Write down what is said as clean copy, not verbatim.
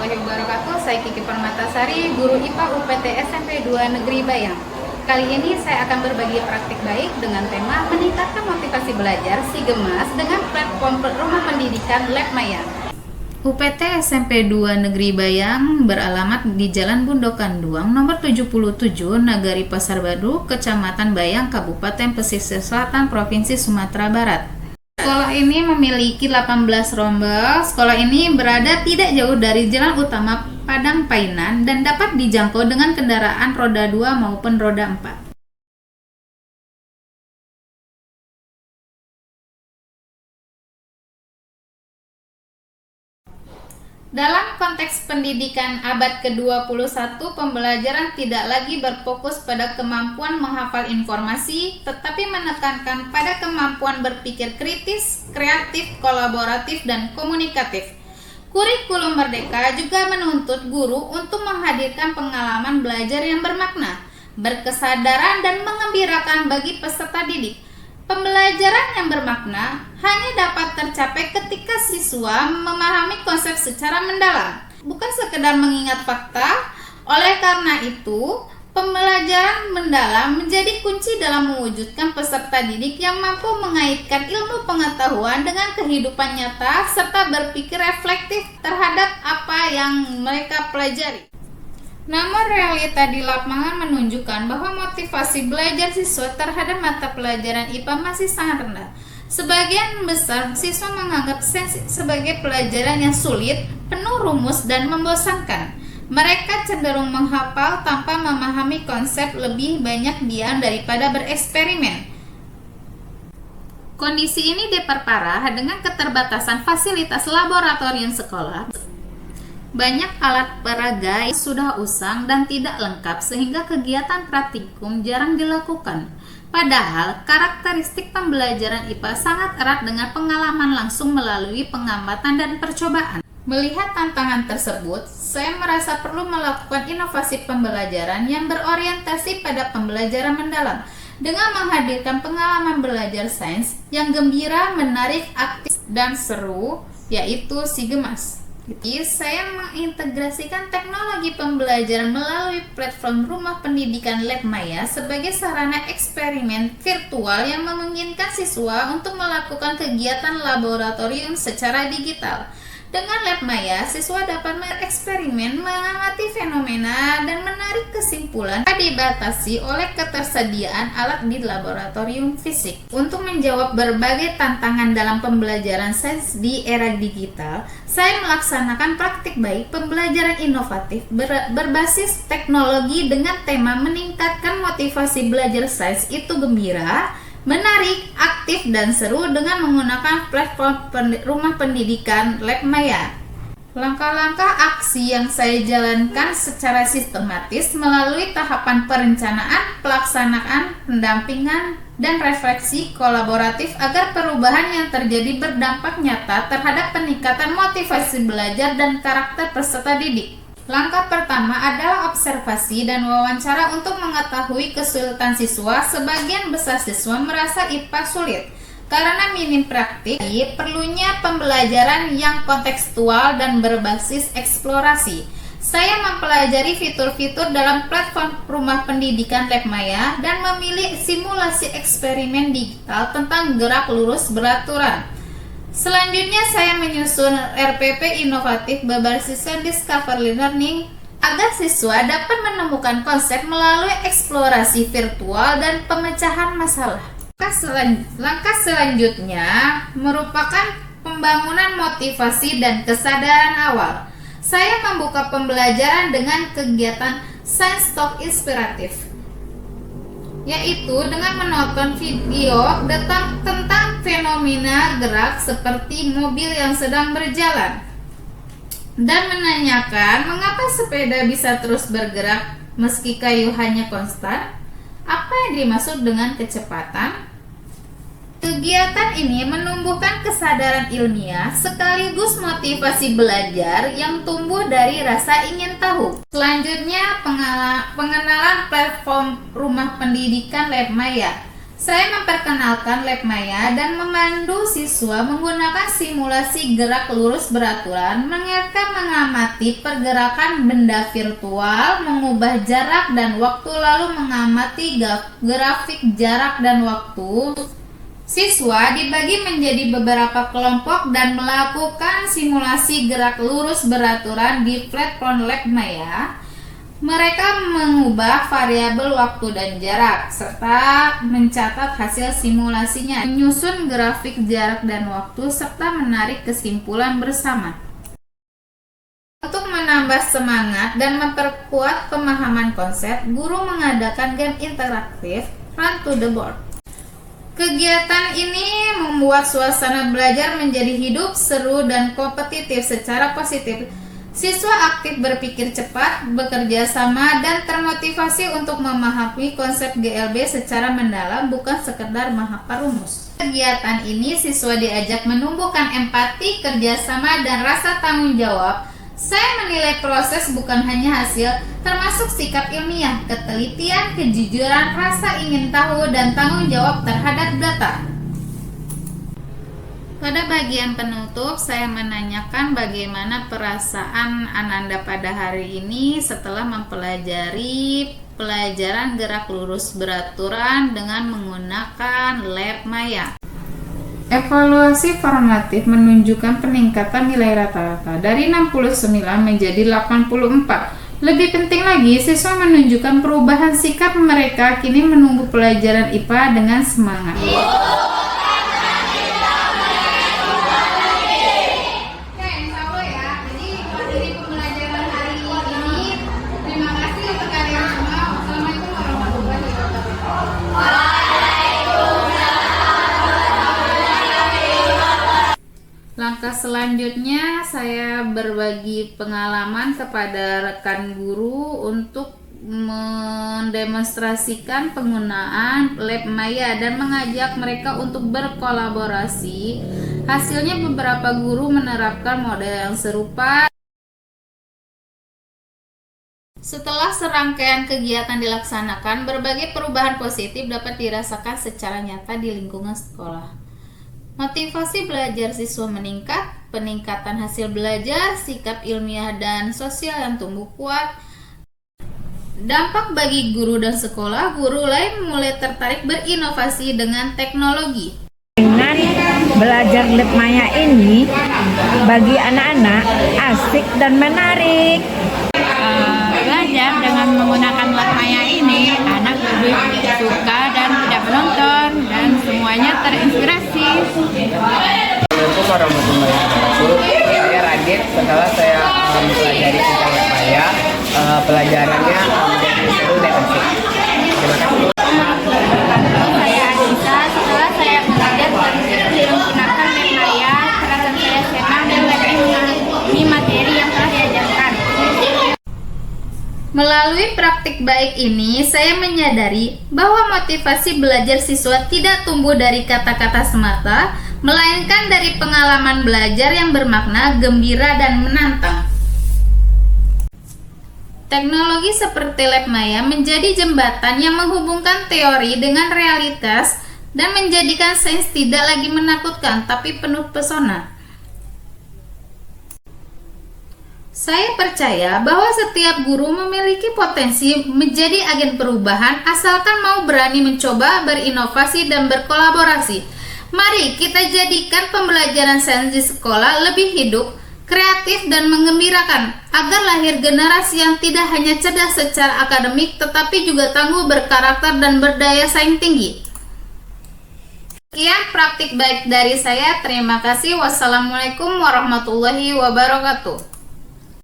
warahmatullahi wabarakatuh. Saya Kiki Permatasari, guru IPA UPT SMP 2 Negeri Bayang. Kali ini saya akan berbagi praktik baik dengan tema meningkatkan motivasi belajar si Gemas dengan platform rumah pendidikan Lab Maya. UPT SMP 2 Negeri Bayang beralamat di Jalan Bundokan Duang nomor 77, Nagari Pasar Baru, Kecamatan Bayang, Kabupaten Pesisir Selatan, Provinsi Sumatera Barat. Sekolah ini memiliki 18 rombel. Sekolah ini berada tidak jauh dari jalan utama Padang Painan dan dapat dijangkau dengan kendaraan roda 2 maupun roda 4. Dalam konteks pendidikan abad ke-21, pembelajaran tidak lagi berfokus pada kemampuan menghafal informasi, tetapi menekankan pada kemampuan berpikir kritis, kreatif, kolaboratif, dan komunikatif. Kurikulum Merdeka juga menuntut guru untuk menghadirkan pengalaman belajar yang bermakna, berkesadaran, dan mengembirakan bagi peserta didik. Pembelajaran yang bermakna hanya dapat tercapai ketika siswa memahami konsep secara mendalam, bukan sekedar mengingat fakta. Oleh karena itu, pembelajaran mendalam menjadi kunci dalam mewujudkan peserta didik yang mampu mengaitkan ilmu pengetahuan dengan kehidupan nyata serta berpikir reflektif terhadap apa yang mereka pelajari. Namun realita di lapangan menunjukkan bahwa motivasi belajar siswa terhadap mata pelajaran IPA masih sangat rendah. Sebagian besar siswa menganggap sains sebagai pelajaran yang sulit, penuh rumus, dan membosankan. Mereka cenderung menghafal tanpa memahami konsep, lebih banyak diam daripada bereksperimen. Kondisi ini diperparah dengan keterbatasan fasilitas laboratorium sekolah. Banyak alat peraga yang sudah usang dan tidak lengkap sehingga kegiatan praktikum jarang dilakukan. Padahal karakteristik pembelajaran IPA sangat erat dengan pengalaman langsung melalui pengamatan dan percobaan. Melihat tantangan tersebut, saya merasa perlu melakukan inovasi pembelajaran yang berorientasi pada pembelajaran mendalam dengan menghadirkan pengalaman belajar sains yang gembira, menarik, aktif, dan seru, yaitu si Gemas. Jadi, saya mengintegrasikan teknologi pembelajaran melalui platform rumah pendidikan Lab Maya sebagai sarana eksperimen virtual yang memungkinkan siswa untuk melakukan kegiatan laboratorium secara digital. Dengan Lab Maya, siswa dapat bereksperimen, mengamati fenomena, dan menarik kesimpulan dibatasi oleh ketersediaan alat di laboratorium fisik. Untuk menjawab berbagai tantangan dalam pembelajaran sains di era digital, saya melaksanakan praktik baik pembelajaran inovatif berbasis teknologi dengan tema meningkatkan motivasi belajar sains itu gembira, menarik, aktif, dan seru dengan menggunakan platform rumah pendidikan Lab Maya. Langkah-langkah aksi yang saya jalankan secara sistematis melalui tahapan perencanaan, pelaksanaan, pendampingan, dan refleksi kolaboratif agar perubahan yang terjadi berdampak nyata terhadap peningkatan motivasi belajar dan karakter peserta didik. Langkah pertama adalah observasi dan wawancara untuk mengetahui kesulitan siswa. Sebagian besar siswa merasa IPA sulit karena minim praktik. Perlunya pembelajaran yang kontekstual dan berbasis eksplorasi. Saya mempelajari fitur-fitur dalam platform rumah pendidikan Lab Maya dan memilih simulasi eksperimen digital tentang gerak lurus beraturan. Selanjutnya saya menyusun RPP inovatif berbasis discovery learning agar siswa dapat menemukan konsep melalui eksplorasi virtual dan pemecahan masalah. Langkah selanjutnya merupakan pembangunan motivasi dan kesadaran awal. Saya membuka pembelajaran dengan kegiatan Science Talk inspiratif, yaitu dengan menonton video tentang fenomena gerak seperti mobil yang sedang berjalan dan menanyakan mengapa sepeda bisa terus bergerak meski kayu hanya konstan. Apa yang dimaksud dengan kecepatan? Kegiatan ini menumbuhkan kesadaran ilmiah sekaligus motivasi belajar yang tumbuh dari rasa ingin tahu. Selanjutnya, pengenalan platform rumah pendidikan Lab Maya. Saya memperkenalkan lab Maya dan memandu siswa menggunakan simulasi gerak lurus beraturan, mereka mengamati pergerakan benda virtual, mengubah jarak dan waktu, lalu mengamati grafik jarak dan waktu. Siswa dibagi menjadi beberapa kelompok dan melakukan simulasi gerak lurus beraturan di platform lab Maya. Mereka mengubah variabel waktu dan jarak, serta mencatat hasil simulasinya, menyusun grafik jarak dan waktu, serta menarik kesimpulan bersama. Untuk menambah semangat dan memperkuat pemahaman konsep, guru mengadakan game interaktif Run to the Board. Kegiatan ini membuat suasana belajar menjadi hidup, seru, dan kompetitif secara positif. Siswa aktif berpikir cepat, bekerja sama, dan termotivasi untuk memahami konsep GLB secara mendalam, bukan sekedar menghafal rumus. Kegiatan ini siswa diajak menumbuhkan empati, kerjasama, dan rasa tanggung jawab. Saya menilai proses bukan hanya hasil, termasuk sikap ilmiah, ketelitian, kejujuran, rasa ingin tahu, dan tanggung jawab terhadap data. Pada bagian penutup, saya menanyakan bagaimana perasaan Ananda pada hari ini setelah mempelajari pelajaran gerak lurus beraturan dengan menggunakan lab Maya. Evaluasi formatif menunjukkan peningkatan nilai rata-rata dari 69 menjadi 84. Lebih penting lagi, siswa menunjukkan perubahan sikap mereka kini menunggu pelajaran IPA dengan semangat. Langkah selanjutnya, saya berbagi pengalaman kepada rekan guru untuk mendemonstrasikan penggunaan lab Maya dan mengajak mereka untuk berkolaborasi. Hasilnya, beberapa guru menerapkan model yang serupa. Setelah serangkaian kegiatan dilaksanakan, berbagai perubahan positif dapat dirasakan secara nyata di lingkungan sekolah. Motivasi belajar siswa meningkat, peningkatan hasil belajar, sikap ilmiah dan sosial yang tumbuh kuat. Dampak bagi guru dan sekolah, guru lain mulai tertarik berinovasi dengan teknologi. Dengan belajar lab Maya ini, bagi anak-anak asik dan menarik. Belajar dengan menggunakan lab Maya ini, anak lebih suka dan tidak menonton, dan semuanya terinspirasi. Assalamualaikum warahmatullahi wabarakatuh. Saya Radit. Setelah saya mempelajari tentang lab Maya, pelajarannya menjadi seru dan asik. Terima kasih. Saya Adisa. Setelah saya belajar menggunakan lab Maya, perasaan saya senang dan lebih memahami materi yang telah diajarkan. Melalui praktik baik ini, saya menyadari bahwa motivasi belajar siswa tidak tumbuh dari kata-kata semata, melainkan dari pengalaman belajar yang bermakna, gembira, dan menantang. Teknologi seperti lab Maya menjadi jembatan yang menghubungkan teori dengan realitas dan menjadikan sains tidak lagi menakutkan, tapi penuh pesona. Saya percaya bahwa setiap guru memiliki potensi menjadi agen perubahan asalkan mau berani mencoba, berinovasi, dan berkolaborasi. Mari kita jadikan pembelajaran sains di sekolah lebih hidup, kreatif, dan menggembirakan agar lahir generasi yang tidak hanya cerdas secara akademik tetapi juga tangguh, berkarakter, dan berdaya saing tinggi. Sekian praktik baik dari saya. Terima kasih. Wassalamualaikum warahmatullahi wabarakatuh.